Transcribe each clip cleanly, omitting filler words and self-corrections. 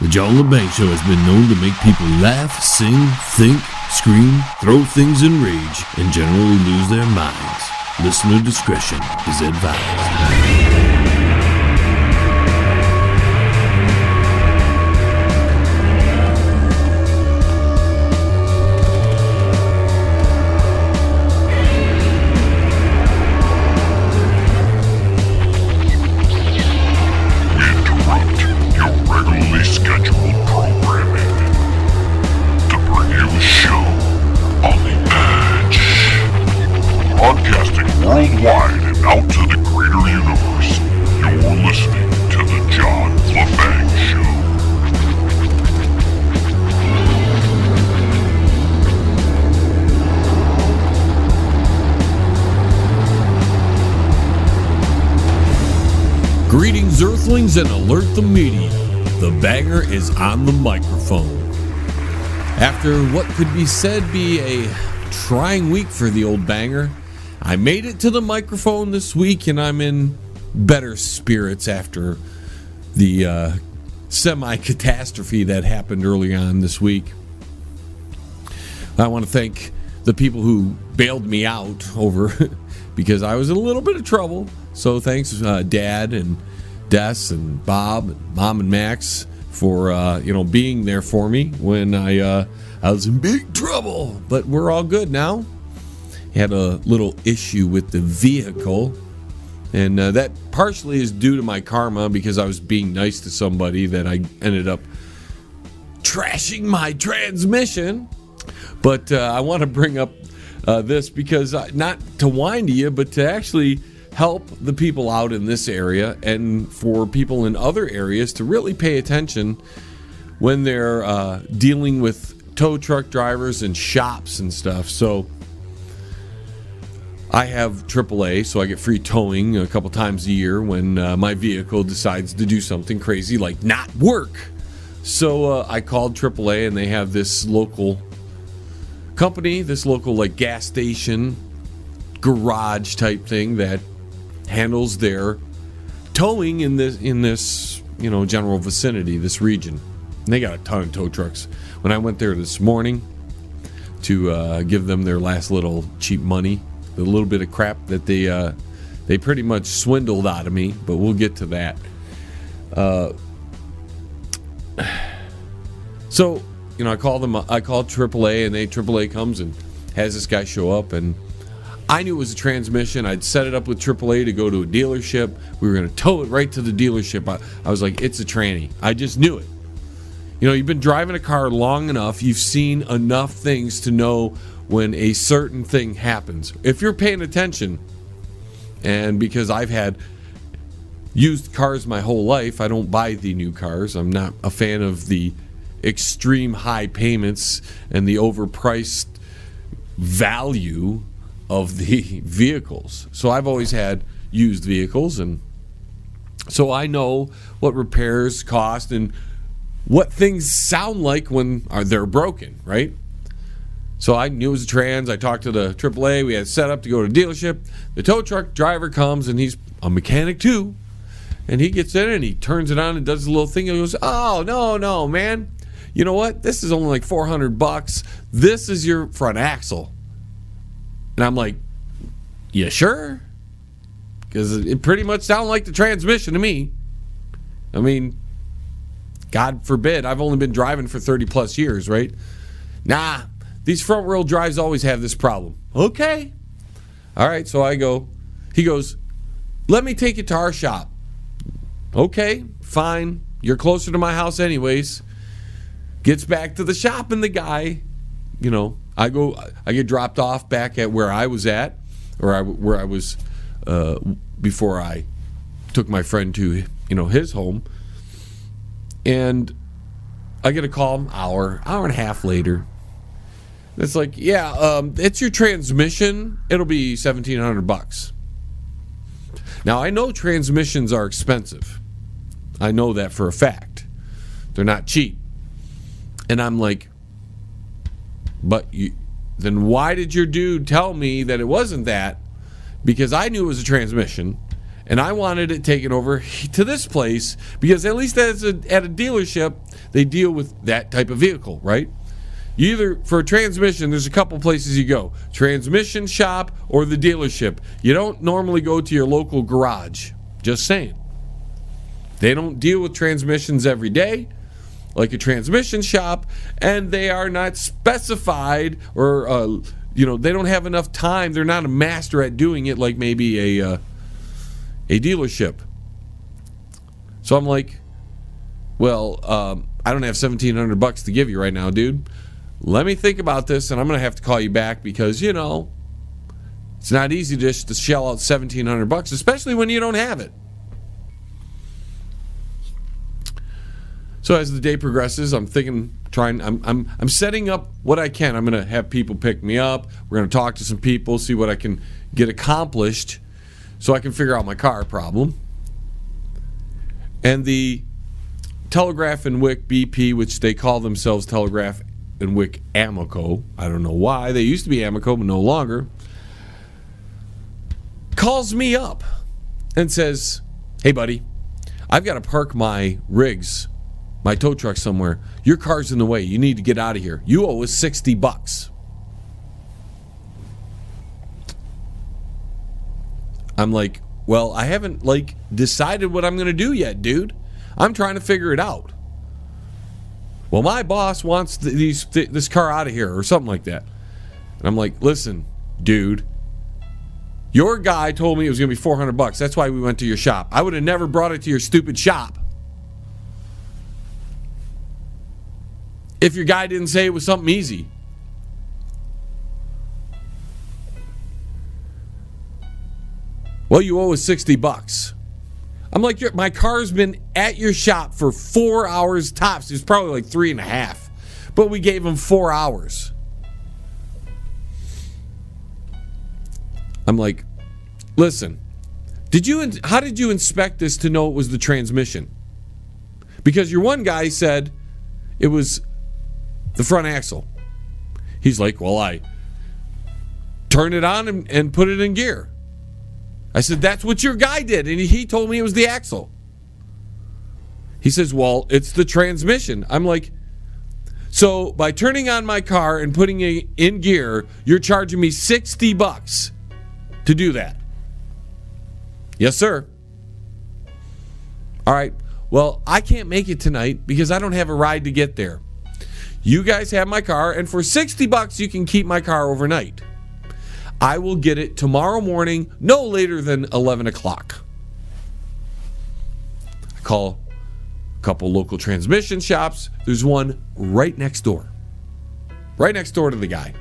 The John Lebang Show has been known to make people laugh, sing, think, scream, throw things in rage, and generally lose their minds. Listener discretion is advised. Worldwide and out to the greater universe, you're listening to the John Lebang Show. Greetings, Earthlings, and alert the media. The banger is on the microphone. After what could be said be a trying week for the old banger, I made it to the microphone this week, and I'm in better spirits after the semi-catastrophe that happened early on this week. I want to thank the people who bailed me out over because I was in a little bit of trouble. So thanks, Dad and Des and Bob and Mom and Max for being there for me when I was in big trouble. But we're all good now. Had a little issue with the vehicle, and that partially is due to my karma because I was being nice to somebody that I ended up trashing my transmission. But I want to bring up this because not to whine to you, but to actually help the people out in this area and for people in other areas to really pay attention when they're dealing with tow truck drivers and shops and stuff. So I have AAA, so I get free towing a couple times a year when my vehicle decides to do something crazy like not work. So I called AAA, and they have this local company, this local like gas station, garage type thing that handles their towing in this general vicinity, this region. And they got a ton of tow trucks. When I went there this morning to give them their last little cheap money, the little bit of crap that they pretty much swindled out of me, but we'll get to that. So I called AAA, and AAA comes and has this guy show up, and I knew it was a transmission. I'd set it up with AAA to go to a dealership. We were going to tow it right to the dealership. I was like, it's a tranny. I just knew it. You've been driving a car long enough. You've seen enough things to know when a certain thing happens. If you're paying attention, and because I've had used cars my whole life, I don't buy the new cars. I'm not a fan of the extreme high payments and the overpriced value of the vehicles. So I've always had used vehicles, and so I know what repairs cost and what things sound like when they're broken, right? So I knew it was a trans. I talked to the AAA. We had set up to go to the dealership. The tow truck driver comes, and he's a mechanic too. And he gets in and he turns it on and does a little thing. He goes, "Oh, no, man. You know what? This is only like $400. This is your front axle." And I'm like, "You sure?" Because it pretty much sounded like the transmission to me. I mean, God forbid. I've only been driving for 30 plus years, right? Nah. These front wheel drives always have this problem. Okay. All right, so I go. He goes, "Let me take you to our shop." Okay, fine. You're closer to my house anyways. Gets back to the shop, and the guy, I get dropped off back at where I was at, or where I was before I took my friend to, his home. And I get a call an hour and a half later. It's like, yeah, it's your transmission. It'll be $1,700. Now, I know transmissions are expensive. I know that for a fact. They're not cheap. And I'm like, then why did your dude tell me that it wasn't that? Because I knew it was a transmission, And I wanted it taken over to this place because at least at a dealership, they deal with that type of vehicle, right? You either, for a transmission, there's a couple places you go. Transmission shop or the dealership. You don't normally go to your local garage. Just saying. They don't deal with transmissions every day like a transmission shop, and they are not specified or, they don't have enough time. They're not a master at doing it like maybe a dealership. So I'm like, well, I don't have $1,700 to give you right now, dude. Let me think about this, and I'm going to have to call you back because, it's not easy just to shell out $1,700, especially when you don't have it. So as the day progresses, I'm setting up what I can. I'm going to have people pick me up. We're going to talk to some people, see what I can get accomplished so I can figure out my car problem. And the Telegraph and Wick BP, which they call themselves Telegraph and Wick Amico, I don't know why. They used to be Amico, but no longer, calls me up and says, hey, buddy, I've got to park my rigs, my tow truck somewhere. Your car's in the way. You need to get out of here. You owe us $60. I'm like, well, I haven't decided what I'm going to do yet, dude. I'm trying to figure it out. Well, my boss wants this car out of here or something like that. And I'm like, listen, dude, your guy told me it was going to be $400. That's why we went to your shop. I would have never brought it to your stupid shop if your guy didn't say it was something easy. Well, you owe us $60. I'm like, my car's been at your shop for 4 hours tops. It's probably like 3.5. But we gave him 4 hours. I'm like, listen, how did you inspect this to know it was the transmission? Because your one guy said it was the front axle. He's like, well, I turned it on and put it in gear. I said, that's what your guy did. And he told me it was the axle. He says, well, it's the transmission. I'm like, so by turning on my car and putting it in gear, you're charging me $60 to do that? Yes, sir. All right. Well, I can't make it tonight because I don't have a ride to get there. You guys have my car, and for $60, you can keep my car overnight. I will get it tomorrow morning, no later than 11 o'clock. I call a couple local transmission shops. There's one right next door. Right next door to the guy.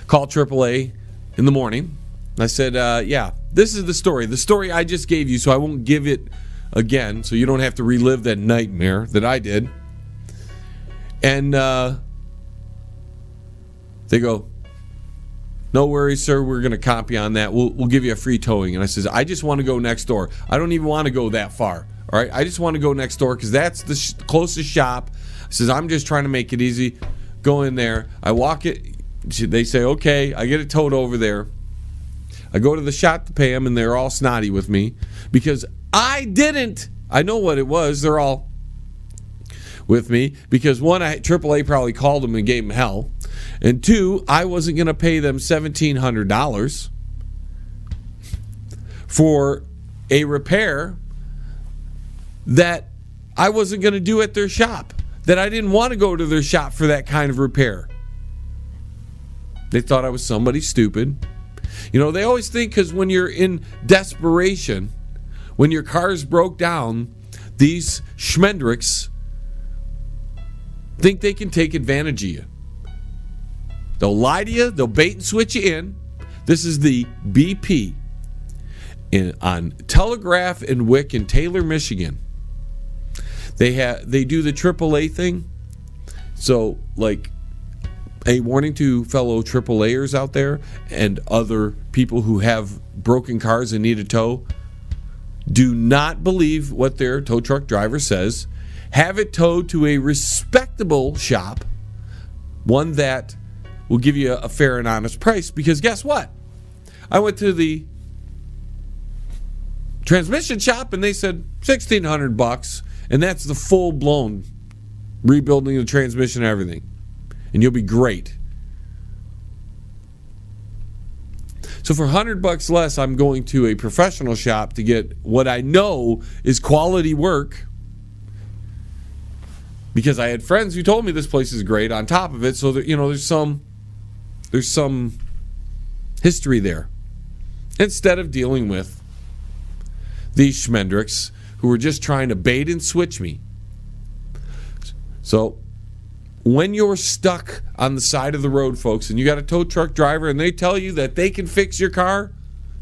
Call AAA in the morning. I said, yeah, this is the story. The story I just gave you, so I won't give it again, so you don't have to relive that nightmare that I did. And they go, no worries, sir. We're going to copy on that. We'll give you a free towing. And I says, I just want to go next door. I don't even want to go that far. All right. I just want to go next door because that's the closest shop. I says, I'm just trying to make it easy. Go in there. I walk it. They say, okay. I get it towed over there. I go to the shop to pay them, and they're all snotty with me because I didn't. I know what it was. They're all with me because one, AAA probably called them and gave them hell. And two, I wasn't going to pay them $1,700 for a repair that I wasn't going to do at their shop, that I didn't want to go to their shop for that kind of repair. They thought I was somebody stupid. They always think because when you're in desperation, when your car's broke down, these schmendricks think they can take advantage of you. They'll lie to you. They'll bait and switch you in. This is the BP on Telegraph and Wick in Taylor, Michigan. They do the AAA thing. So, like, a warning to fellow AAAers out there and other people who have broken cars and need a tow. Do not believe what their tow truck driver says. Have it towed to a respectable shop, one that will give you a fair and honest price. Because guess what? I went to the transmission shop, and they said $1,600, and that's the full-blown rebuilding the transmission and everything, and you'll be great. So for $100 less, I'm going to a professional shop to get what I know is quality work, because I had friends who told me this place is great on top of it. So that, there's some history there, instead of dealing with these schmendricks who were just trying to bait and switch me. So when you're stuck on the side of the road, folks, and you got a tow truck driver and they tell you that they can fix your car,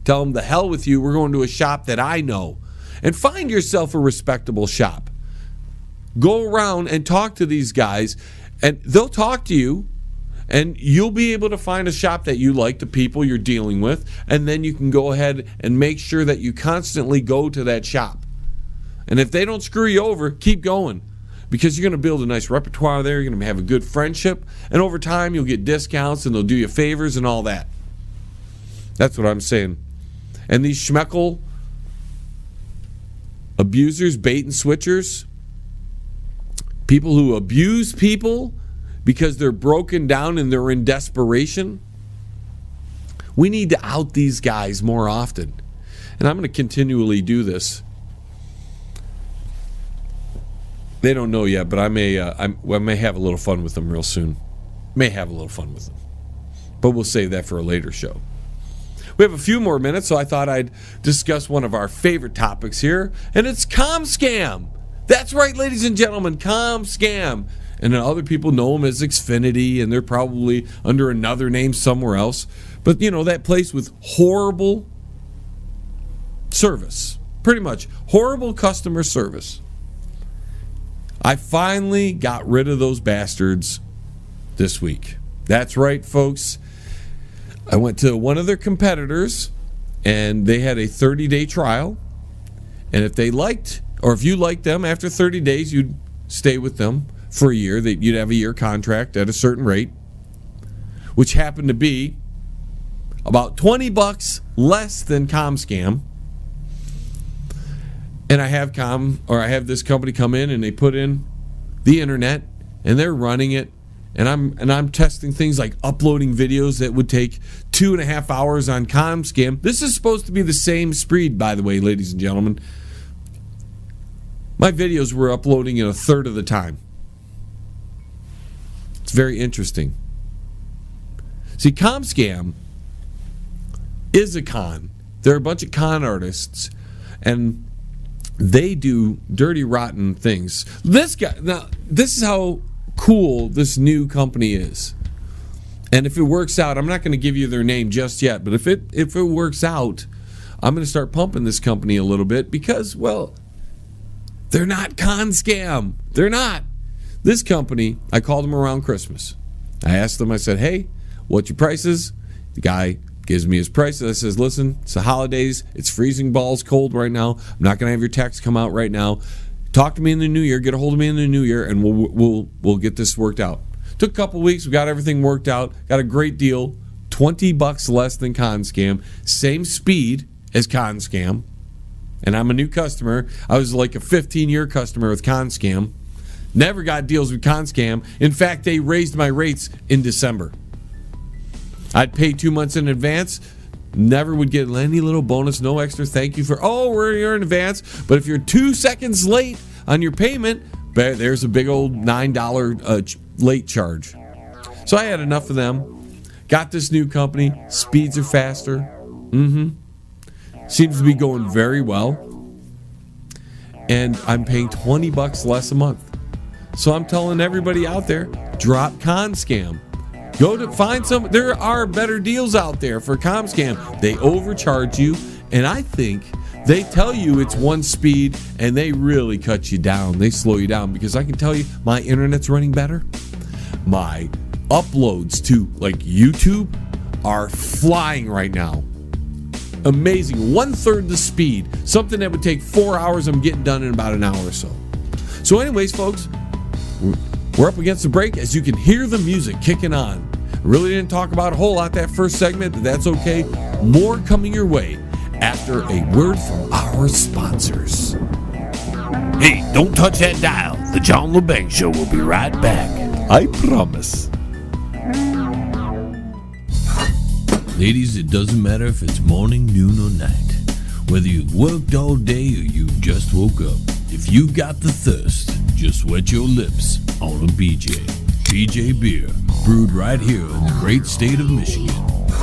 tell them the hell with you. We're going to a shop that I know. And find yourself a respectable shop. Go around and talk to these guys, and they'll talk to you, and you'll be able to find a shop that you like, the people you're dealing with, and then you can go ahead and make sure that you constantly go to that shop. And if they don't screw you over, keep going. Because you're going to build a nice repertoire there. You're going to have a good friendship. And over time, you'll get discounts and they'll do you favors and all that. That's what I'm saying. And these schmeckle abusers, bait and switchers, people who abuse people because they're broken down and they're in desperation, we need to out these guys more often. And I'm going to continually do this. They don't know yet, but I may have a little fun with them real soon. May have a little fun with them. But we'll save that for a later show. We have a few more minutes, so I thought I'd discuss one of our favorite topics here, and it's ComScam. That's right, ladies and gentlemen, ComScam. And other people know them as Xfinity, and they're probably under another name somewhere else. But, that place with horrible service. Pretty much horrible customer service. I finally got rid of those bastards this week. That's right, folks. I went to one of their competitors, and they had a 30-day trial. And if you liked them, after 30 days, you'd stay with them for a year. You'd have a year contract at a certain rate, which happened to be about $20 less than ComScam. And I have this company come in and they put in the internet and they're running it, and I'm testing things like uploading videos that would take 2.5 hours on ComScam. This is supposed to be the same speed, by the way, ladies and gentlemen. My videos were uploading in a third of the time. It's very interesting. See, ComScam is a con. They're a bunch of con artists, and they do dirty, rotten things. This is how cool this new company is. And if it works out, I'm not going to give you their name just yet, but if it works out, I'm going to start pumping this company a little bit because, well, they're not ComScam. They're not. This company, I called them around Christmas. I asked them, I said, hey, what's your prices? The guy gives me his prices. I says, listen, it's the holidays. It's freezing balls cold right now. I'm not going to have your text come out right now. Talk to me in the new year. Get a hold of me in the new year, and we'll get this worked out. Took a couple weeks. We got everything worked out. Got a great deal. $20 less than ComScam. Same speed as ComScam. And I'm a new customer. I was like a 15-year customer with ComScam. Never got deals with ComScam. In fact, they raised my rates in December. I'd pay 2 months in advance. Never would get any little bonus, no extra thank you for, we're here in advance. But if you're 2 seconds late on your payment, there's a big old $9 late charge. So I had enough of them. Got this new company. Speeds are faster. Seems to be going very well. And I'm paying $20 less a month. So I'm telling everybody out there, drop ComScam. Go to find some. There are better deals out there for ComScam. They overcharge you, and I think they tell you it's one speed, and they really cut you down. They slow you down, because I can tell you my internet's running better. My uploads to like YouTube are flying right now. Amazing. 1/3 the speed. Something that would take 4 hours, I'm getting done in about an hour or so. So anyways, folks, we're up against the break. As you can hear the music kicking on. I really didn't talk about a whole lot that first segment, but that's okay. More coming your way after a word from our sponsors. Hey, don't touch that dial. The John Lebang Show will be right back. I promise. Ladies, it doesn't matter if it's morning, noon, or night. Whether you've worked all day or you just woke up. If you got the thirst, just wet your lips on a BJ. BJ Beer, brewed right here in the great state of Michigan.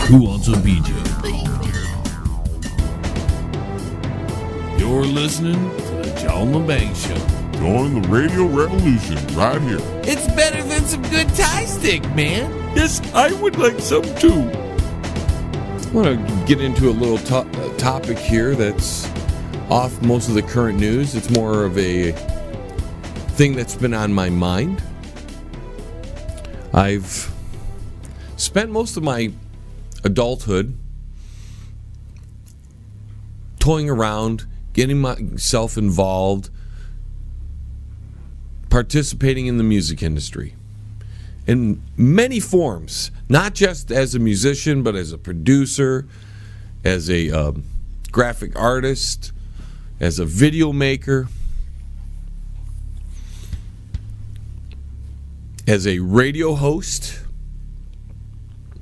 Who wants a BJ? You're listening to the John Lebang Show. Join the radio revolution right here. It's better than some good Thai stick, man. Yes, I would like some too. I want to get into a little topic here that's off most of the current news. It's more of a thing that's been on my mind. I've spent most of my adulthood toying around, getting myself involved, participating in the music industry in many forms, not just as a musician, but as a producer, as a graphic artist, as a video maker, as a radio host.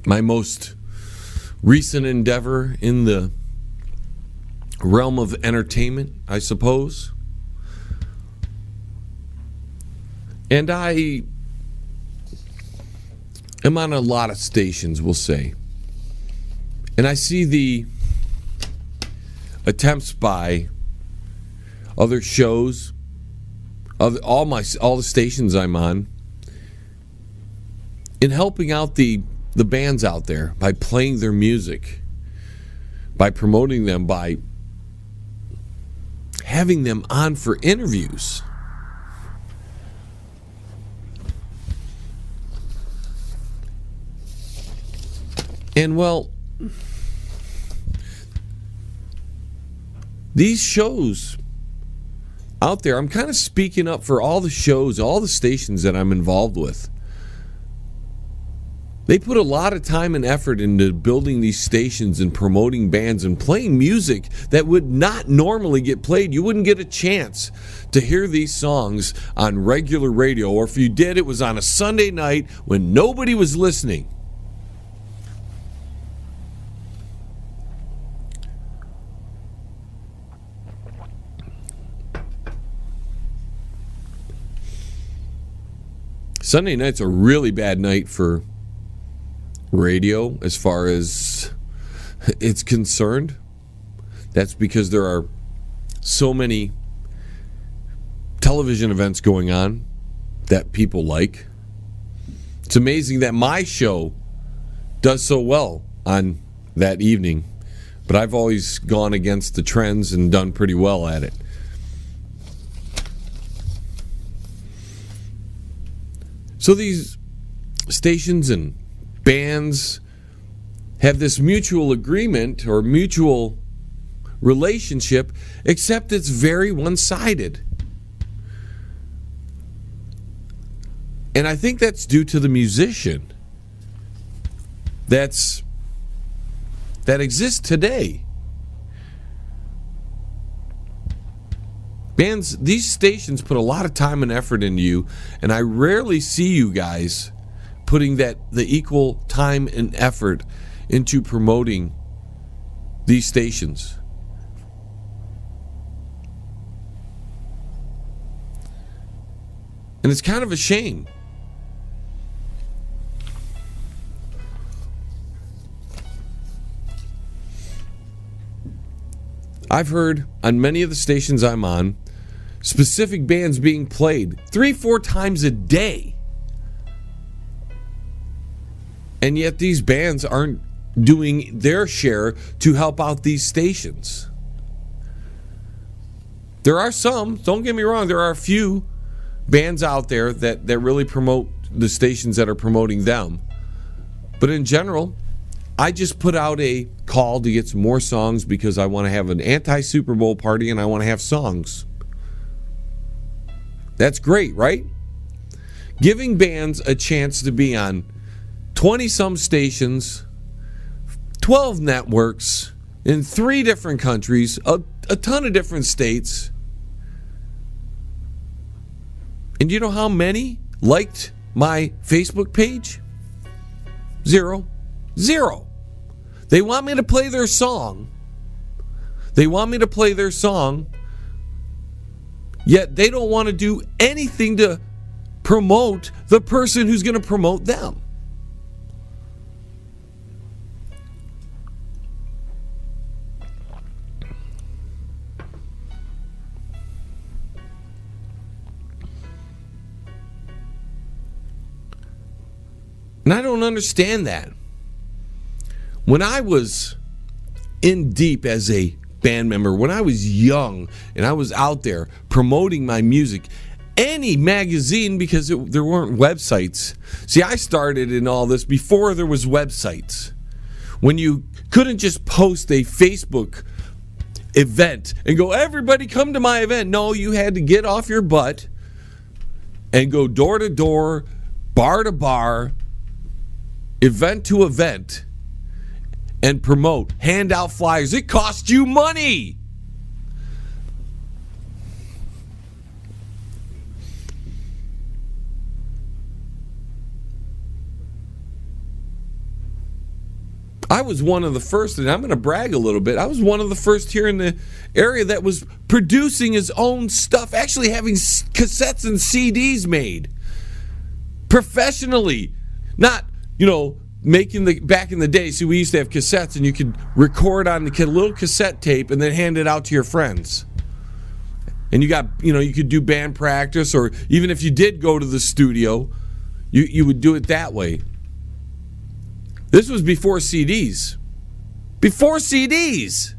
My most recent endeavor in the realm of entertainment, I suppose. And I am on a lot of stations, we'll say. And I see the attempts by other shows, all the stations I'm on, in helping out the bands out there by playing their music, by promoting them, by having them on for interviews. And well, these shows out there, I'm kind of speaking up for all the shows, all the stations that I'm involved with. They put a lot of time and effort into building these stations and promoting bands and playing music that would not normally get played. You wouldn't get a chance to hear these songs on regular radio, or if you did, it was on a Sunday night when nobody was listening. Sunday night's a really bad night for radio as far as it's concerned. That's because there are so many television events going on that people like. It's amazing that my show does so well on that evening, but I've always gone against the trends and done pretty well at it. So these stations and bands have this mutual agreement or mutual relationship, except it's very one-sided. And I think that's due to the musician that exists today. Bands, these stations put a lot of time and effort into you, and I rarely see you guys putting the equal time and effort into promoting these stations. And it's kind of a shame. I've heard on many of the stations I'm on, specific bands being played 3-4 times a day. And yet these bands aren't doing their share to help out these stations. There are some, don't get me wrong, there are a few bands out there that really promote the stations that are promoting them. But in general, I just put out a call to get some more songs because I want to have an anti-Super Bowl party and I want to have songs. That's great, right? Giving bands a chance to be on 20-some stations, 12 networks, in 3 different countries, a ton of different states. And you know how many liked my Facebook page? 0. They want me to play their song. Yet they don't want to do anything to promote the person who's going to promote them. And I don't understand that. When I was in deep as a band member, when I was young and I was out there promoting my music, any magazine, because there weren't websites. See, I started in all this before there was websites. When you couldn't just post a Facebook event and go, everybody come to my event. No, you had to get off your butt and go door to door, bar to bar, event to event, and promote, hand out flyers. It cost you money. I was one of the first, and I'm going to brag a little bit, I was one of the first here in the area that was producing his own stuff, actually having cassettes and CDs made professionally. Not, making back in the day, see, we used to have cassettes and you could record on the little cassette tape and then hand it out to your friends. And you got, you could do band practice, or even if you did go to the studio, you would do it that way. This was before CDs. Before CDs.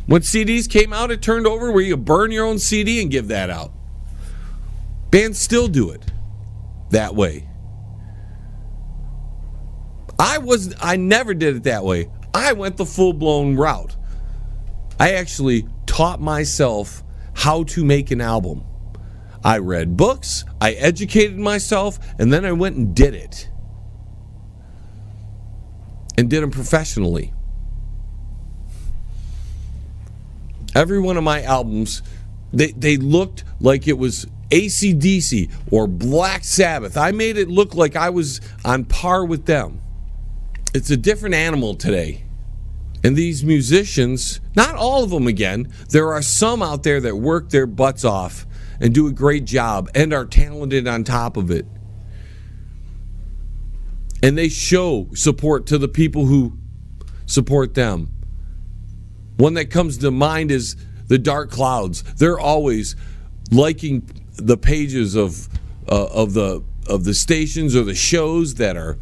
When CDs came out, it turned over where you could burn your own CD and give that out. Bands still do it that way. I never did it that way. I went the full-blown route. I actually taught myself how to make an album. I read books, I educated myself, and then I went and did it. And did them professionally. Every one of my albums, they looked like it was AC/DC or Black Sabbath. I made it look like I was on par with them. It's a different animal today. And these musicians, not all of them again, there are some out there that work their butts off and do a great job and are talented on top of it. And they show support to the people who support them. One that comes to mind is the Dark Clouds. They're always liking the pages of the stations or the shows that are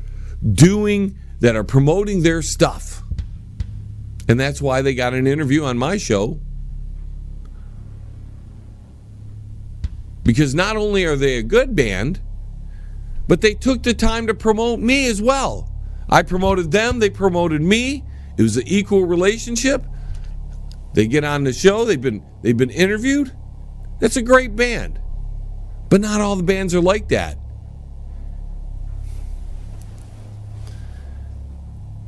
promoting their stuff. And that's why they got an interview on my show. Because not only are they a good band, but they took the time to promote me as well. I promoted them, they promoted me. It was an equal relationship. They get on the show, they've been interviewed. That's a great band. But not all the bands are like that.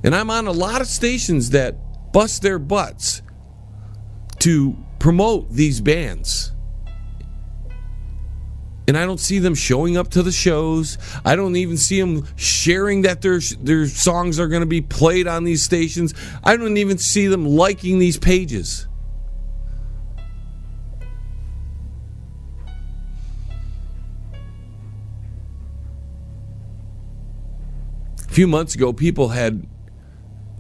And I'm on a lot of stations that bust their butts to promote these bands. And I don't see them showing up to the shows. I don't even see them sharing that their songs are going to be played on these stations. I don't even see them liking these pages. A few months ago, people had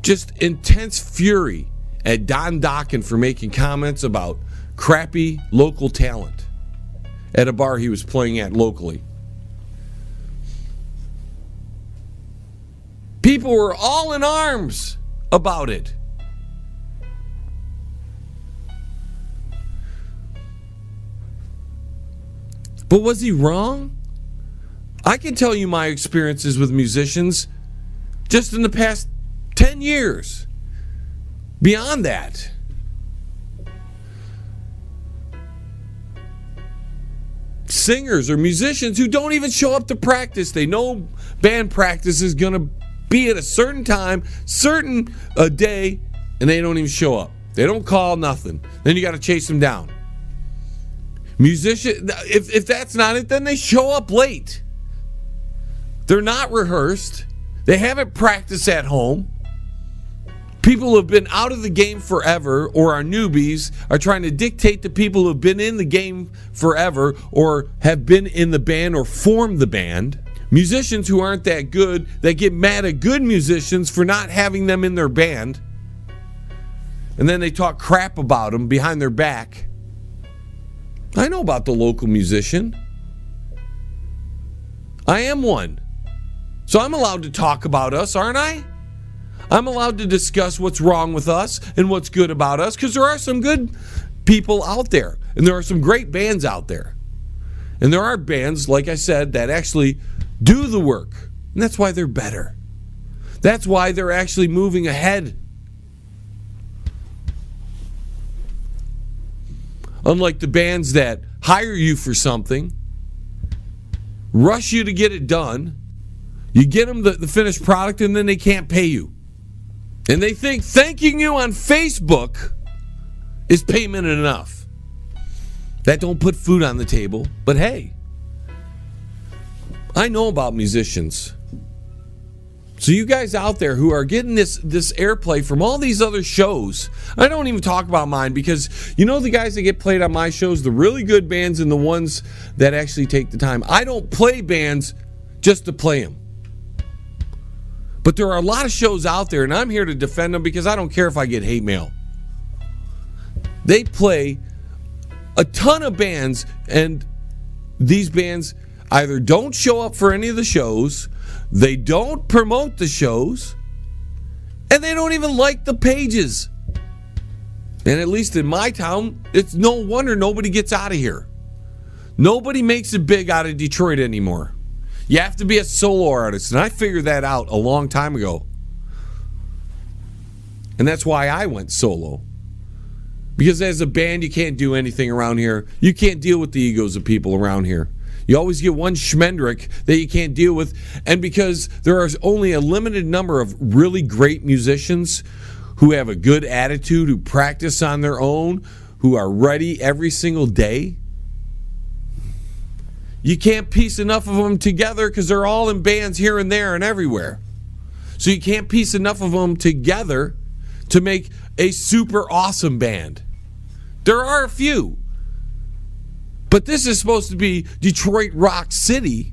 just intense fury at Don Dokken for making comments about crappy local talent at a bar he was playing at locally. People were all in arms about it. But was he wrong? I can tell you my experiences with musicians just in the past 10 years. Beyond that. Singers or musicians who don't even show up to practice. They know band practice is going to be at a certain time, certain day, and they don't even show up. They don't call, nothing. Then you got to chase them down. Musician, if that's not it, then they show up late. They're not rehearsed. They haven't practiced at home. People who have been out of the game forever or are newbies are trying to dictate to people who have been in the game forever or have been in the band or formed the band. Musicians who aren't that good, that get mad at good musicians for not having them in their band. And then they talk crap about them behind their back. I know about the local musician. I am one. So I'm allowed to talk about us, aren't I? I'm allowed to discuss what's wrong with us and what's good about us, because there are some good people out there, and there are some great bands out there. And there are bands, like I said, that actually do the work. And that's why they're better. That's why they're actually moving ahead. Unlike the bands that hire you for something, rush you to get it done, you get them the finished product, and then they can't pay you. And they think thanking you on Facebook is payment enough. That don't put food on the table. But hey, I know about musicians. So you guys out there who are getting this airplay from all these other shows, I don't even talk about mine, because you know the guys that get played on my shows, the really good bands and the ones that actually take the time. I don't play bands just to play them. But there are a lot of shows out there, and I'm here to defend them because I don't care if I get hate mail. They play a ton of bands, and these bands either don't show up for any of the shows, they don't promote the shows, and they don't even like the pages. And at least in my town, it's no wonder nobody gets out of here. Nobody makes it big out of Detroit anymore. You have to be a solo artist, and I figured that out a long time ago. And that's why I went solo. Because as a band, you can't do anything around here. You can't deal with the egos of people around here. You always get one schmendrick that you can't deal with. And because there is only a limited number of really great musicians who have a good attitude, who practice on their own, who are ready every single day, you can't piece enough of them together because they're all in bands here and there and everywhere. So you can't piece enough of them together to make a super awesome band. There are a few. But this is supposed to be Detroit Rock City.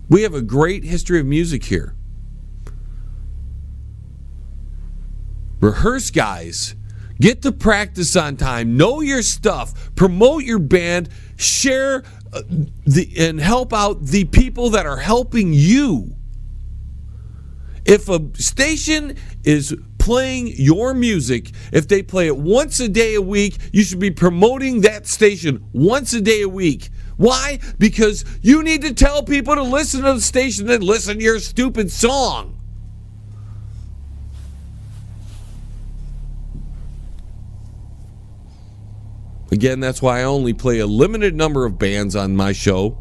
We have a great history of music here. Rehearse, guys. Get to practice on time. Know your stuff. Promote your band. Share and help out the people that are helping you. If a station is playing your music, if they play it once a day a week, you should be promoting that station once a day a week. Why? Because you need to tell people to listen to the station and listen to your stupid song. Again, that's why I only play a limited number of bands on my show.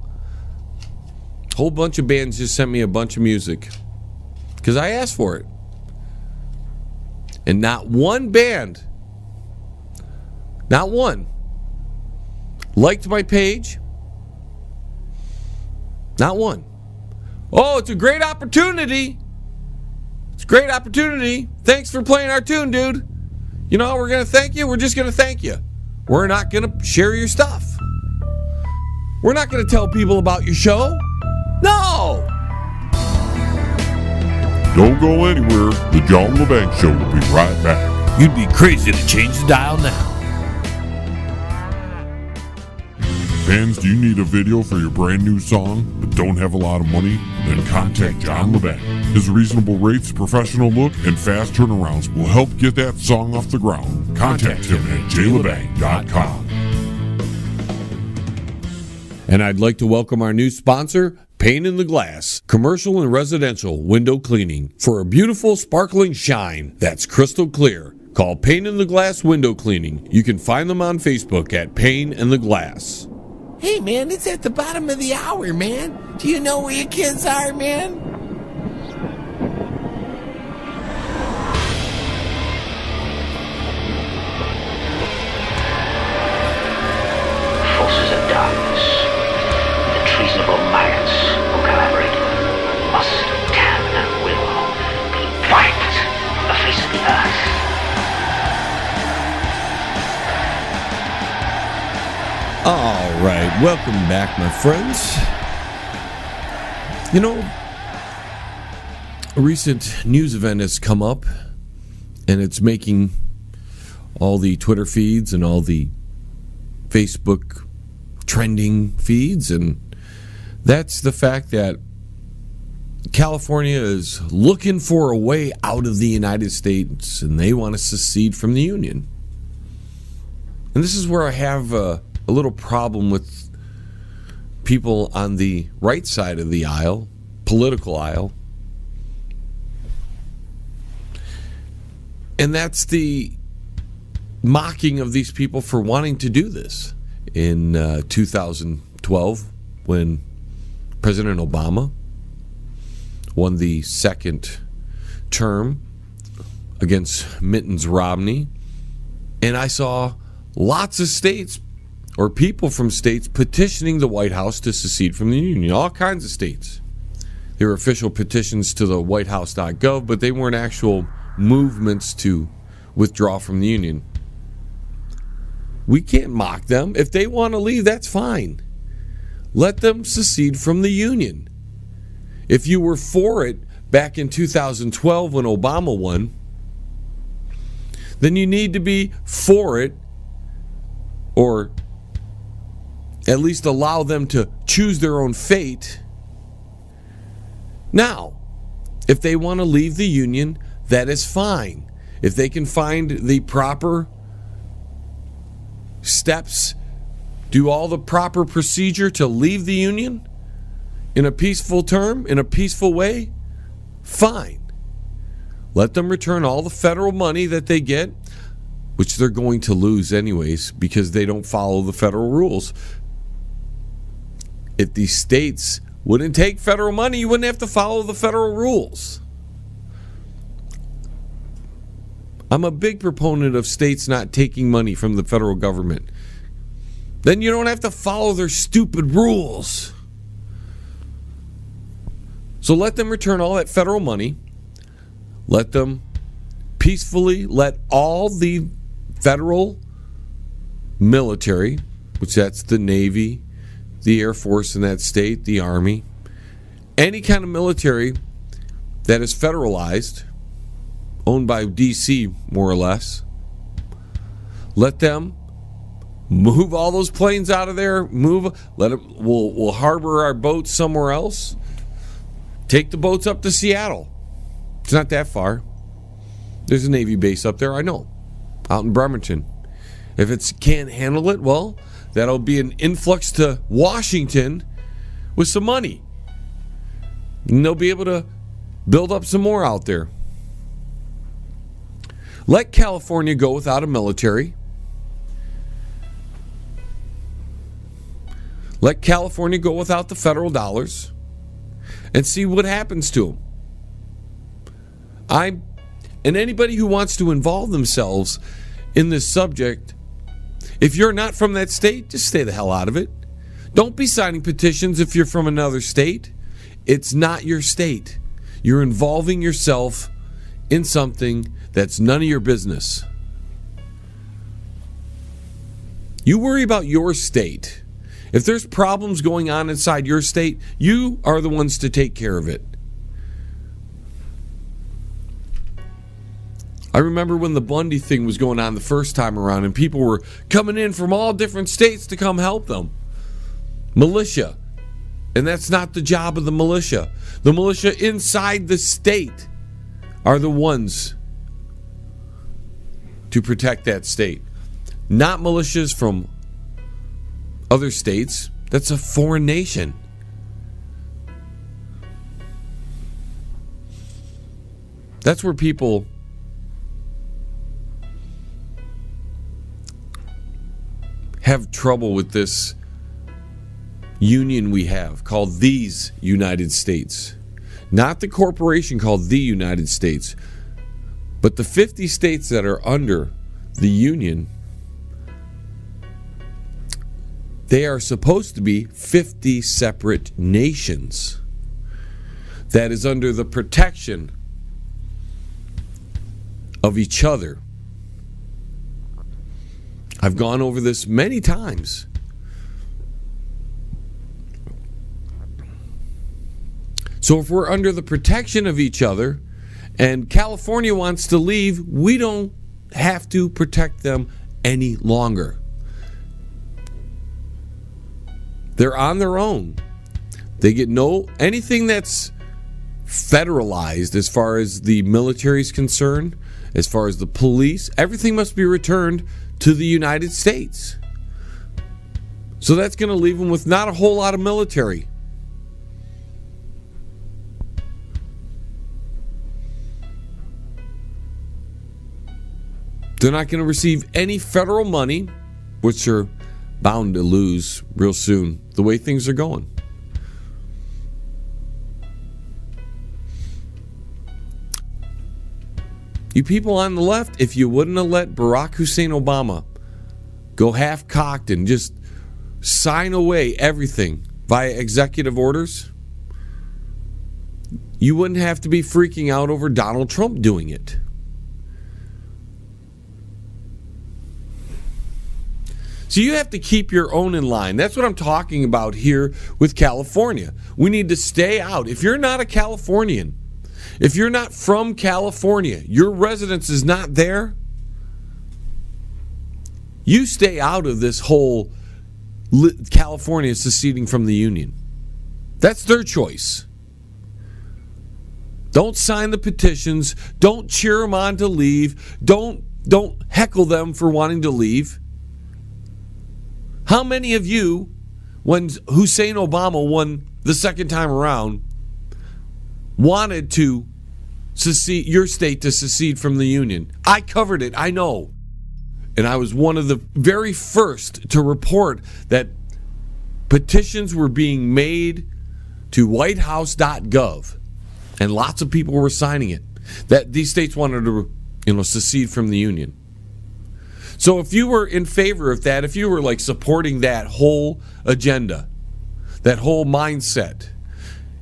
A whole bunch of bands just sent me a bunch of music because I asked for it. And not one band, not one, liked my page. Not one. Oh, it's a great opportunity. It's a great opportunity. Thanks for playing our tune, dude. You know, we're going to thank you. We're just going to thank you. We're not going to share your stuff. We're not going to tell people about your show. No! Don't go anywhere. The John Lebang Show will be right back. You'd be crazy to change the dial now. Fans, do you need a video for your brand new song but don't have a lot of money? Then contact John Lebang. His reasonable rates, professional look, and fast turnarounds will help get that song off the ground. Contact him at jlebang.com. And I'd like to welcome our new sponsor, Pane in the Glass, commercial and residential window cleaning. For a beautiful, sparkling shine that's crystal clear, call Pane in the Glass Window Cleaning. You can find them on Facebook at Pane in the Glass. Hey, man, it's at the bottom of the hour, man. Do you know where your kids are, man? Forces of darkness, the treasonable minds who collaborate, must, can, and will be wiped from the face of the earth. All right, welcome back, my friends. You know, a recent news event has come up, and it's making all the Twitter feeds and all the Facebook trending feeds, and that's the fact that California is looking for a way out of the United States, and they want to secede from the Union. And this is where I have a little problem with people on the right side of the aisle, political aisle. And that's the mocking of these people for wanting to do this. In 2012, when President Obama won the second term against Mitt Romney, and I saw lots of states or people from states petitioning the White House to secede from the Union, all kinds of states. There were official petitions to the whitehouse.gov, but they weren't actual movements to withdraw from the Union. We can't mock them. If they want to leave, that's fine. Let them secede from the Union. If you were for it back in 2012 when Obama won, then you need to be for it, or at least allow them to choose their own fate. Now, if they want to leave the Union, that is fine. If they can find the proper steps, do all the proper procedure to leave the Union in a peaceful term, in a peaceful way, fine. Let them return all the federal money that they get, which they're going to lose anyways because they don't follow the federal rules. If the states wouldn't take federal money, you wouldn't have to follow the federal rules. I'm a big proponent of states not taking money from the federal government. Then you don't have to follow their stupid rules. So let them return all that federal money. Let them peacefully let all the federal military, which that's the Navy, the Air Force in that state, the Army, any kind of military that is federalized, owned by D.C. more or less, let them move all those planes out of there. We'll harbor our boats somewhere else. Take the boats up to Seattle. It's not that far. There's a Navy base up there, I know, out in Bremerton. If it can't handle it, well, that'll be an influx to Washington with some money. And they'll be able to build up some more out there. Let California go without a military. Let California go without the federal dollars and see what happens to them. And anybody who wants to involve themselves in this subject, if you're not from that state, just stay the hell out of it. Don't be signing petitions if you're from another state. It's not your state. You're involving yourself in something that's none of your business. You worry about your state. If there's problems going on inside your state, you are the ones to take care of it. I remember when the Bundy thing was going on the first time around and people were coming in from all different states to come help them. Militia. And that's not the job of the militia. The militia inside the state are the ones to protect that state. Not militias from other states. That's a foreign nation. That's where people have trouble with this union we have called these United States. Not the corporation called the United States, but the 50 states that are under the union. They are supposed to be 50 separate nations that is under the protection of each other. I've gone over this many times. So if we're under the protection of each other and California wants to leave, we don't have to protect them any longer. They're on their own. They get anything that's federalized as far as the military is concerned, as far as the police, everything must be returned to the United States. So that's going to leave them with not a whole lot of military. They're not going to receive any federal money, which are bound to lose real soon, the way things are going. You people on the left, if you wouldn't have let Barack Hussein Obama go half-cocked and just sign away everything via executive orders, you wouldn't have to be freaking out over Donald Trump doing it. So you have to keep your own in line. That's what I'm talking about here with California. We need to stay out. If you're not a Californian, if you're not from California, your residence is not there, you stay out of this whole California seceding from the Union. That's their choice. Don't sign the petitions. Don't cheer them on to leave. Don't heckle them for wanting to leave. How many of you, when Hussein Obama won the second time around, wanted to secede, your state to secede from the Union? I covered it, I know. And I was one of the very first to report that petitions were being made to whitehouse.gov, and lots of people were signing it, that these states wanted to, secede from the Union. So if you were in favor of that, if you were like supporting that whole agenda, that whole mindset,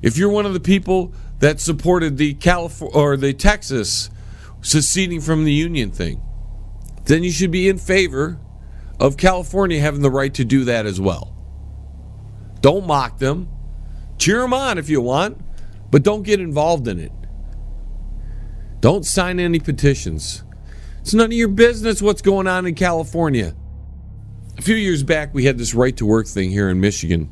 if you're one of the people that supported the Texas seceding from the Union thing, then you should be in favor of California having the right to do that as well. Don't mock them. Cheer them on if you want, but don't get involved in it. Don't sign any petitions. It's none of your business what's going on in California. A few years back, we had this right to work thing here in Michigan.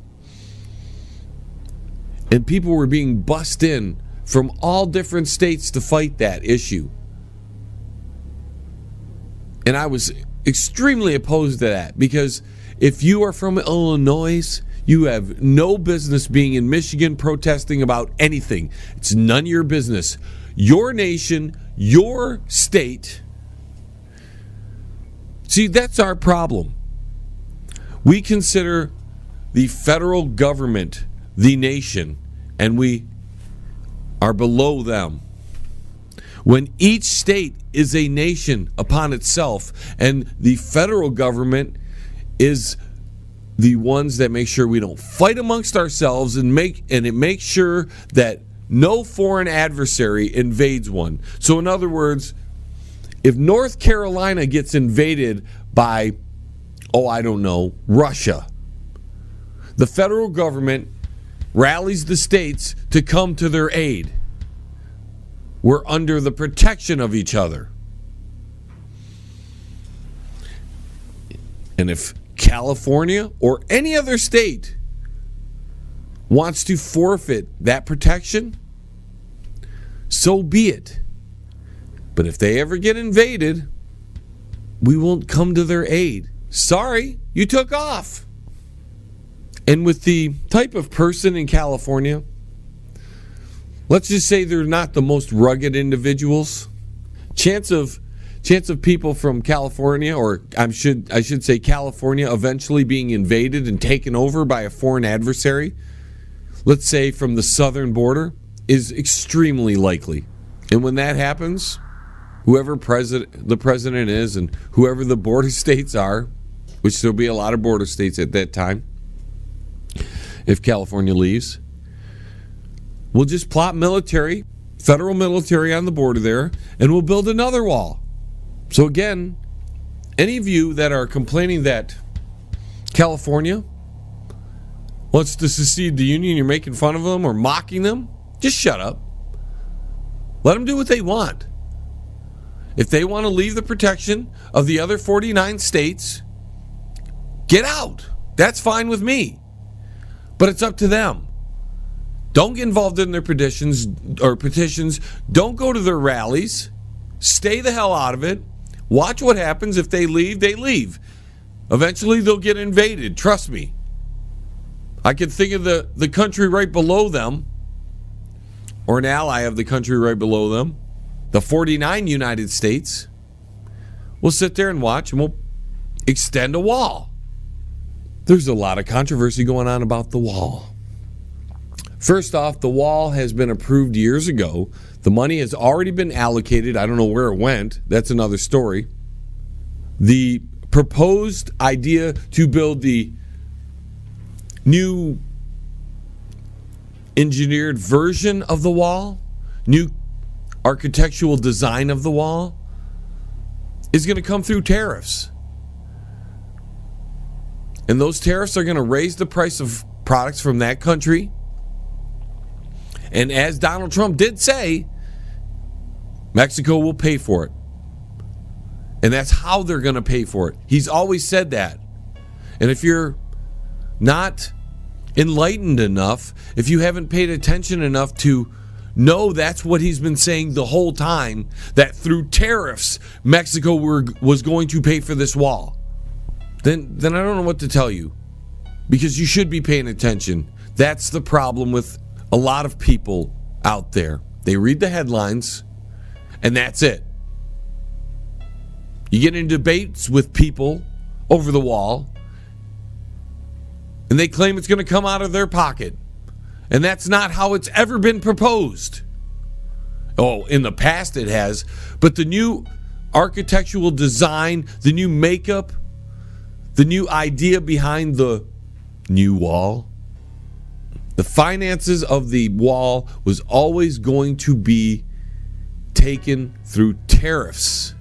And people were being bussed in from all different states to fight that issue. And I was extremely opposed to that, because if you are from Illinois, you have no business being in Michigan protesting about anything. It's none of your business. Your nation, your state. See, that's our problem. We consider the federal government the nation, and we are below them. When each state is a nation upon itself, and the federal government is the ones that make sure we don't fight amongst ourselves, and it makes sure that no foreign adversary invades one. So in other words, if North Carolina gets invaded by, Russia, the federal government rallies the states to come to their aid. We're under the protection of each other. And if California or any other state wants to forfeit that protection, so be it. But if they ever get invaded, we won't come to their aid. Sorry, you took off. And with the type of person in California, let's just say they're not the most rugged individuals. Chance of chance of people from California, or I should say California, eventually being invaded and taken over by a foreign adversary, let's say from the southern border, is extremely likely. And when that happens, whoever the president is and whoever the border states are, which there'll be a lot of border states at that time, if California leaves, we'll just plot military, federal military on the border there, and we'll build another wall. So again, any of you that are complaining that California wants to secede the union, you're making fun of them or mocking them, just shut up. Let them do what they want. If they want to leave the protection of the other 49 states, get out. That's fine with me. But it's up to them. Don't get involved in their petitions. Don't go to their rallies. Stay the hell out of it. Watch what happens. If they leave, they leave. Eventually, they'll get invaded. Trust me. I can think of the country right below them, or an ally of the country right below them, the 49 United States. We'll sit there and watch, and we'll extend a wall. There's a lot of controversy going on about the wall. First off, the wall has been approved years ago. The money has already been allocated. I don't know where it went. That's another story. The proposed idea to build the new engineered version of the wall, new architectural design of the wall, is going to come through tariffs. And those tariffs are going to raise the price of products from that country. And as Donald Trump did say, Mexico will pay for it. And that's how they're going to pay for it. He's always said that. And if you're not enlightened enough, if you haven't paid attention enough to know that's what he's been saying the whole time, that through tariffs, Mexico was going to pay for this wall, then I don't know what to tell you. Because you should be paying attention. That's the problem with a lot of people out there. They read the headlines, and that's it. You get in debates with people over the wall, and they claim it's going to come out of their pocket. And that's not how it's ever been proposed. Oh, in the past it has. But the new architectural design, the new makeup, the new idea behind the new wall, the finances of the wall was always going to be taken through tariffs.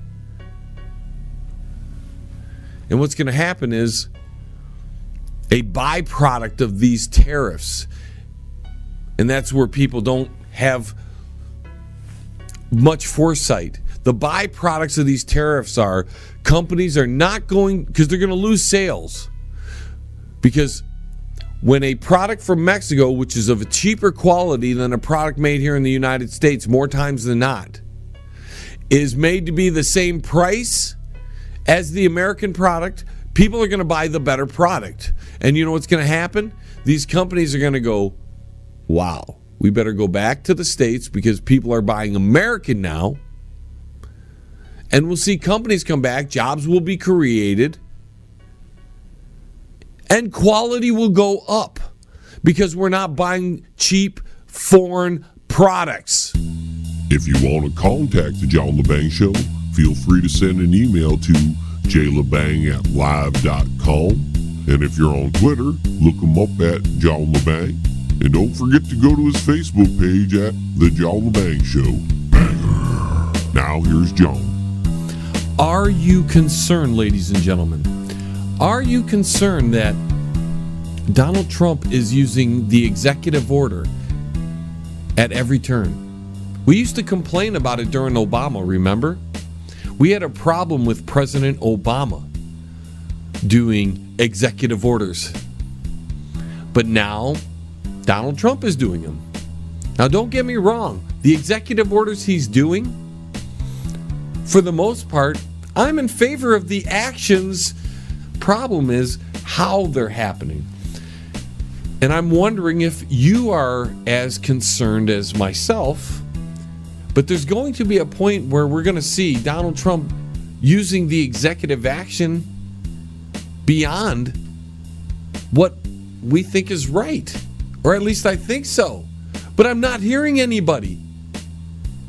And what's going to happen is a byproduct of these tariffs, and that's where people don't have much foresight. The byproducts of these tariffs are companies are not going, because they're going to lose sales. Because when a product from Mexico, which is of a cheaper quality than a product made here in the United States, more times than not, is made to be the same price as the American product, people are going to buy the better product. And you know what's going to happen? These companies are going to go, wow, we better go back to the States because people are buying American now. And we'll see companies come back, jobs will be created, and quality will go up because we're not buying cheap foreign products. If you want to contact the John Lebang Show, feel free to send an email to jlebang@live.com. And if you're on Twitter, look him up at John Lebang. And don't forget to go to his Facebook page at The John Lebang Show. Banger. Now here's John. Are you concerned, ladies and gentlemen? Are you concerned that Donald Trump is using the executive order at every turn? We used to complain about it during Obama, remember? We had a problem with President Obama doing executive orders. But now, Donald Trump is doing them. Now, don't get me wrong. The executive orders he's doing, for the most part, I'm in favor of the actions. Problem is how they're happening. And I'm wondering if you are as concerned as myself. But there's going to be a point where we're going to see Donald Trump using the executive action beyond what we think is right. Or at least I think so. But I'm not hearing anybody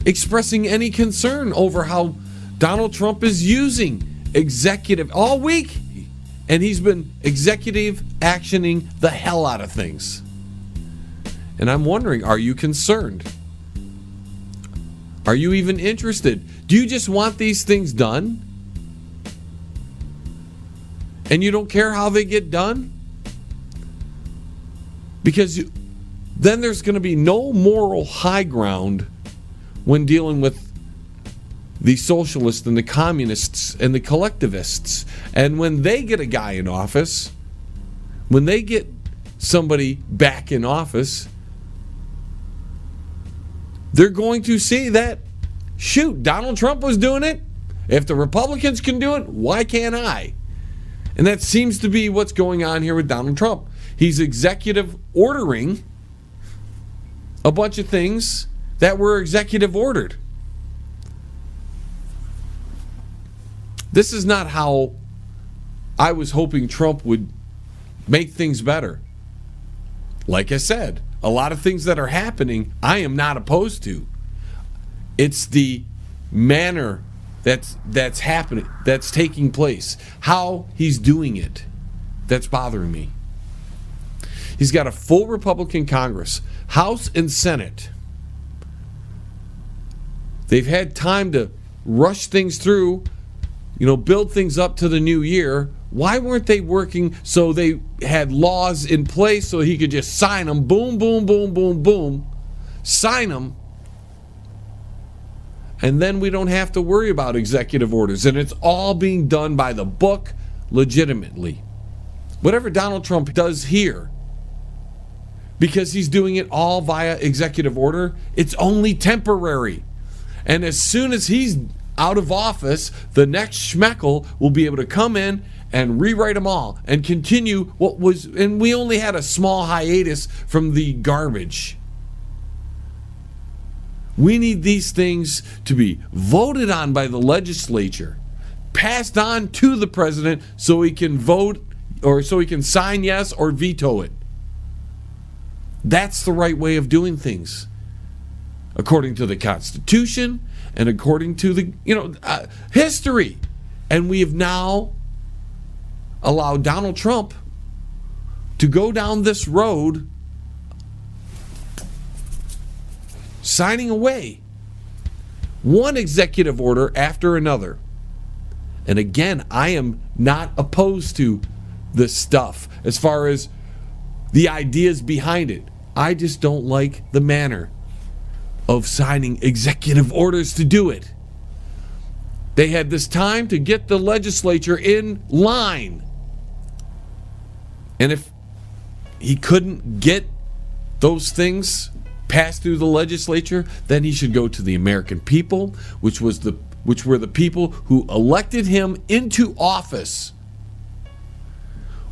expressing any concern over how Donald Trump is using executive all week. And he's been executive actioning the hell out of things. And I'm wondering, are you concerned? Are you even interested? Do you just want these things done? And you don't care how they get done? Because then there's going to be no moral high ground when dealing with the socialists and the communists and the collectivists. And when they get a guy in office, when they get somebody back in office, they're going to see that, shoot, Donald Trump was doing it. If the Republicans can do it, why can't I? And that seems to be what's going on here with Donald Trump. He's executive ordering a bunch of things that were executive ordered. This is not how I was hoping Trump would make things better. Like I said, a lot of things that are happening, I am not opposed to. It's the manner that's happening, that's taking place, how he's doing it, that's bothering me. He's got a full Republican Congress, House and Senate. They've had time to rush things through, build things up to the new year. Why weren't they working so they had laws in place so he could just sign them? Boom, boom, boom, boom, boom. Sign them. And then we don't have to worry about executive orders. And it's all being done by the book legitimately. Whatever Donald Trump does here, because he's doing it all via executive order, it's only temporary. And as soon as he's out of office, the next schmeckle will be able to come in and rewrite them all and continue what was, and we only had a small hiatus from the garbage. We need these things to be voted on by the legislature, passed on to the president so he can vote or so he can sign yes or veto it. That's the right way of doing things, according to the Constitution and according to the history. And we have now allowed Donald Trump to go down this road, signing away one executive order after another. And again, I am not opposed to this stuff as far as the ideas behind it. I just don't like the manner of signing executive orders to do it. They had this time to get the legislature in line. And if he couldn't get those things passed through the legislature, then he should go to the American people, which were the people who elected him into office.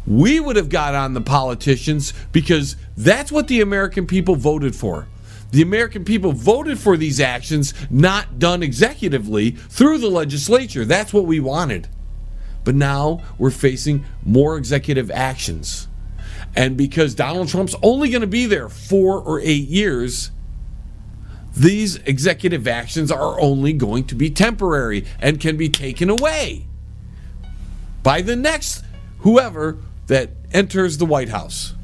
We would have got on the politicians because that's what the American people voted for. The American people voted for these actions not done executively through the legislature. That's what we wanted. But now we're facing more executive actions. And because Donald Trump's only going to be there 4 or 8 years, these executive actions are only going to be temporary and can be taken away by the next whoever that enters the White House.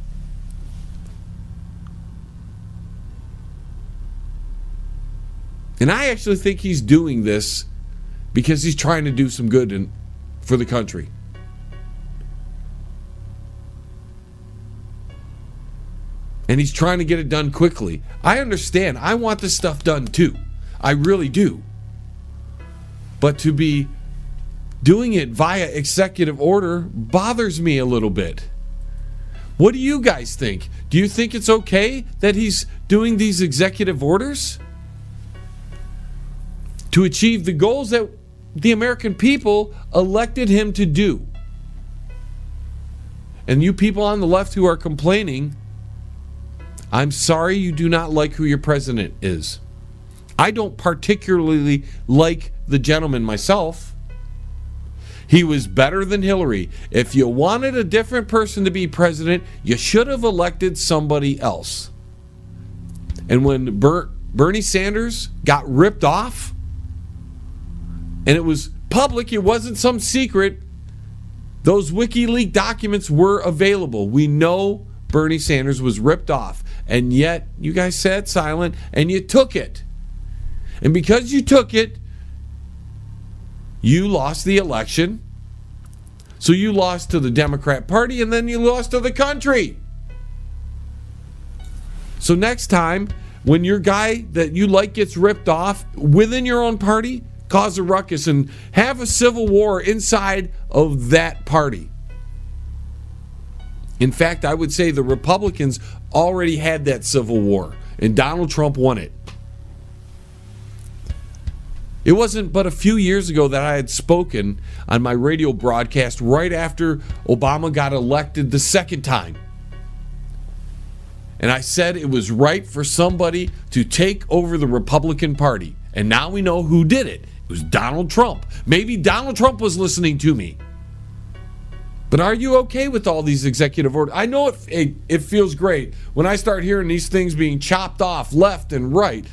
And I actually think he's doing this because he's trying to do some good for the country. And he's trying to get it done quickly. I understand. I want this stuff done too. I really do. But to be doing it via executive order bothers me a little bit. What do you guys think? Do you think it's okay that he's doing these executive orders to achieve the goals that the American people elected him to do? And you people on the left who are complaining, I'm sorry you do not like who your president is. I don't particularly like the gentleman myself. He was better than Hillary. If you wanted a different person to be president, you should have elected somebody else. And when Bernie Sanders got ripped off, and it was public, it wasn't some secret, those WikiLeaks documents were available. We know Bernie Sanders was ripped off, and yet you guys sat silent and you took it. And because you took it, you lost the election. So you lost to the Democrat Party, and then you lost to the country. So next time, when your guy that you like gets ripped off within your own party, cause a ruckus and have a civil war inside of that party. In fact, I would say the Republicans already had that civil war, and Donald Trump won it. It wasn't but a few years ago that I had spoken on my radio broadcast right after Obama got elected the second time. And I said it was right for somebody to take over the Republican Party. And now we know who did it. It was Donald Trump. Maybe Donald Trump was listening to me. But are you okay with all these executive orders? I know it feels great when I start hearing these things being chopped off left and right.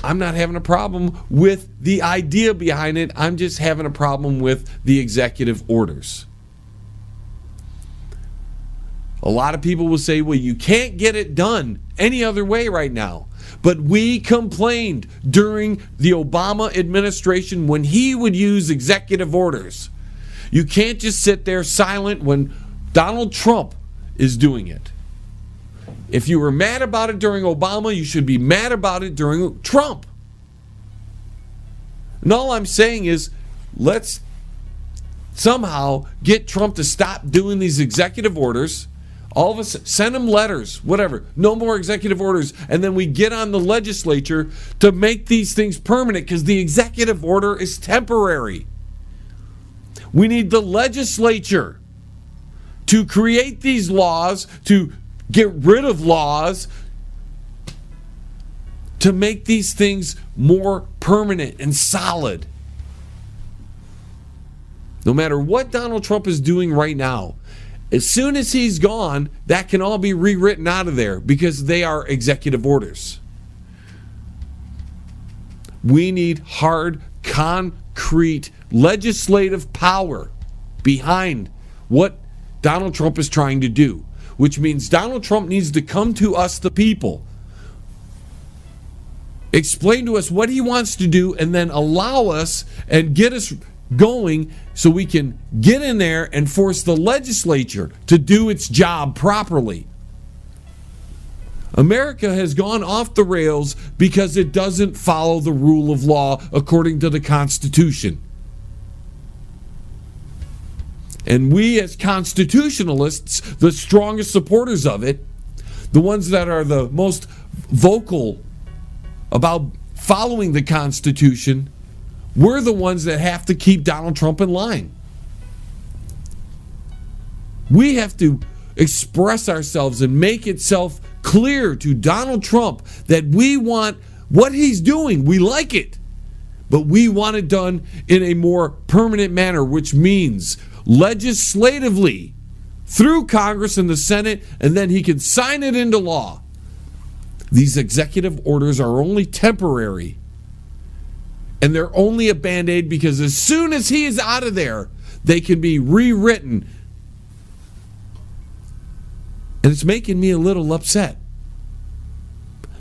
I'm not having a problem with the idea behind it. I'm just having a problem with the executive orders. A lot of people will say, well, you can't get it done any other way right now. But we complained during the Obama administration when he would use executive orders. You can't just sit there silent when Donald Trump is doing it. If you were mad about it during Obama, you should be mad about it during Trump. And all I'm saying is, let's somehow get Trump to stop doing these executive orders. All of us, send him letters, whatever. No more executive orders. And then we get on the legislature to make these things permanent, because the executive order is temporary. We need the legislature to create these laws, to get rid of laws, to make these things more permanent and solid. No matter what Donald Trump is doing right now, as soon as he's gone, that can all be rewritten out of there because they are executive orders. We need hard, concrete legislative power behind what Donald Trump is trying to do, which means Donald Trump needs to come to us, the people, explain to us what he wants to do, and then allow us and get us going so we can get in there and force the legislature to do its job properly. America has gone off the rails because it doesn't follow the rule of law according to the Constitution. And we as constitutionalists, the strongest supporters of it, the ones that are the most vocal about following the Constitution, we're the ones that have to keep Donald Trump in line. We have to express ourselves and make itself clear to Donald Trump that we want what he's doing. We like it, but we want it done in a more permanent manner, which means legislatively through Congress and the Senate, and then he can sign it into law. These executive orders are only temporary, and they're only a Band-Aid because as soon as he is out of there, they can be rewritten. And it's making me a little upset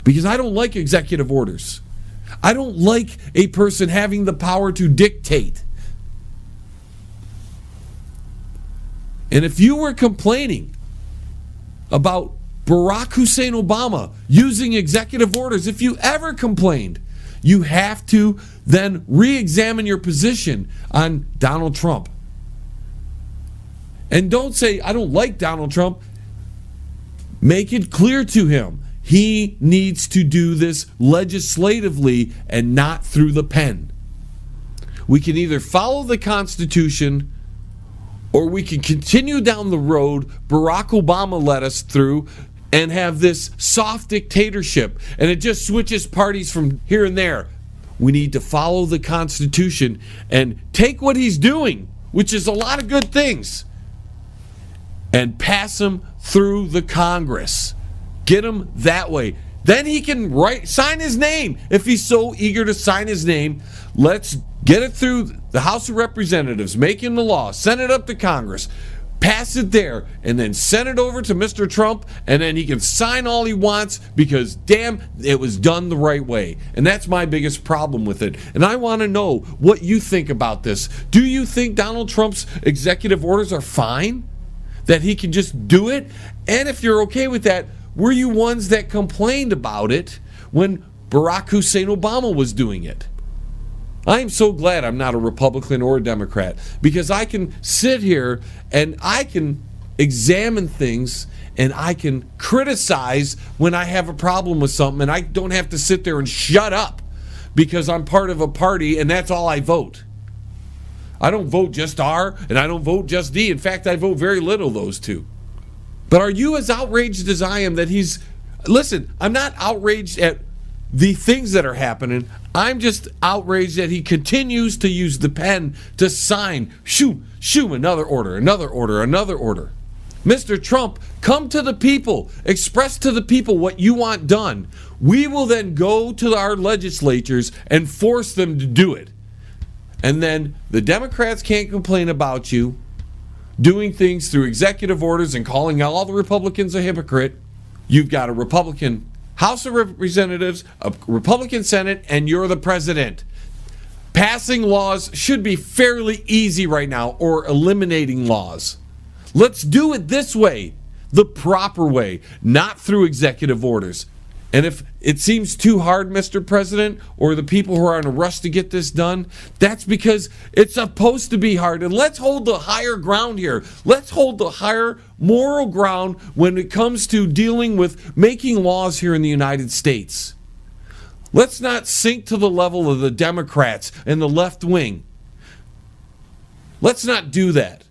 because I don't like executive orders. I don't like a person having the power to dictate. And if you were complaining about Barack Hussein Obama using executive orders, if you ever complained, you have to then re-examine your position on Donald Trump. And don't say, I don't like Donald Trump. Make it clear to him he needs to do this legislatively and not through the pen. We can either follow the Constitution or we can continue down the road Barack Obama led us through and have this soft dictatorship, and it just switches parties from here and there. We need to follow the Constitution and take what he's doing, which is a lot of good things, and pass them through the Congress. Get him that way. Then he can sign his name. If he's so eager to sign his name, let's get it through the House of Representatives, make him the law, send it up to Congress, pass it there, and then send it over to Mr. Trump, and then he can sign all he wants because, damn, it was done the right way. And that's my biggest problem with it. And I want to know what you think about this. Do you think Donald Trump's executive orders are fine? That he can just do it? And if you're okay with that, were you ones that complained about it when Barack Hussein Obama was doing it? I'm so glad I'm not a Republican or a Democrat, because I can sit here and I can examine things and I can criticize when I have a problem with something, and I don't have to sit there and shut up because I'm part of a party and that's all I vote. I don't vote just R and I don't vote just D. In fact, I vote very little of those two. But are you as outraged as I am that he's... Listen, I'm not outraged at the things that are happening. I'm just outraged that he continues to use the pen to sign, shoo, another order. Mr. Trump, come to the people. Express to the people what you want done. We will then go to our legislatures and force them to do it. And then the Democrats can't complain about you doing things through executive orders and calling all the Republicans a hypocrite. You've got a Republican House of Representatives, a Republican Senate, and you're the president. Passing laws should be fairly easy right now, or eliminating laws. Let's do it this way, the proper way, not through executive orders. And if it seems too hard, Mr. President, or the people who are in a rush to get this done, that's because it's supposed to be hard. And let's hold the higher ground here. Let's hold the higher moral ground when it comes to dealing with making laws here in the United States. Let's not sink to the level of the Democrats and the left wing. Let's not do that.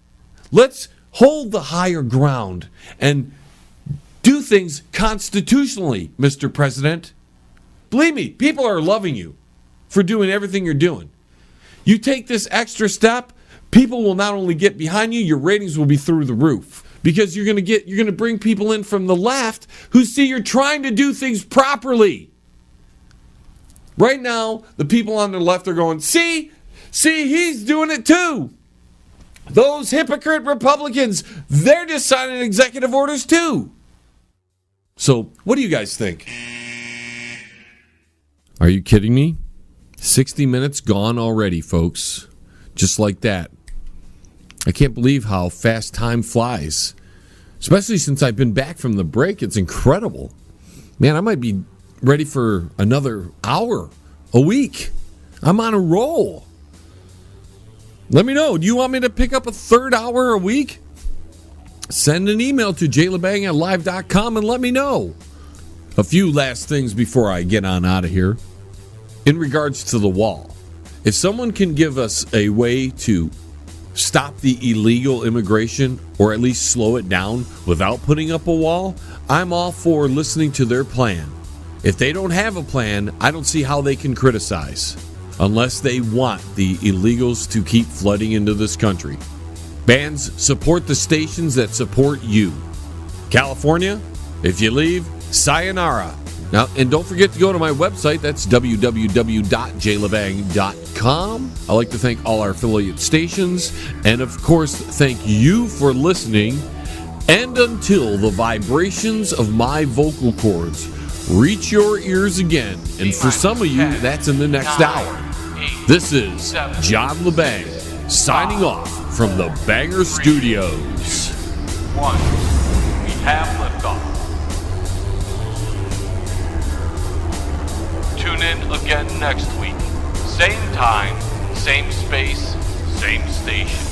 Let's hold the higher ground and do things constitutionally, Mr. President. Believe me, people are loving you for doing everything you're doing. You take this extra step, people will not only get behind you, your ratings will be through the roof, because you're going to bring people in from the left who see you're trying to do things properly. Right now, the people on the left are going, see, he's doing it too. Those hypocrite Republicans, they're just signing executive orders too. So, what do you guys think? Are you kidding me? 60 minutes gone already, folks. Just like that. I can't believe how fast time flies. Especially since I've been back from the break. It's incredible. Man, I might be ready for another hour a week. I'm on a roll. Let me know. Do you want me to pick up a third hour a week? Send an email to jlebang@live.com and let me know. A few last things before I get on out of here. In regards to the wall, if someone can give us a way to stop the illegal immigration, or at least slow it down without putting up a wall, I'm all for listening to their plan. If they don't have a plan, I don't see how they can criticize, unless they want the illegals to keep flooding into this country. Bands, support the stations that support you. California, if you leave, sayonara. Now, and don't forget to go to my website. That's www.jlebang.com. I'd like to thank all our affiliate stations. And, of course, thank you for listening. And until the vibrations of my vocal cords reach your ears again, and for some of you, that's in the next hour. This is John Lebang signing off from the Banger Studios. 1. We have liftoff. Tune in again next week. Same time, same space, same station.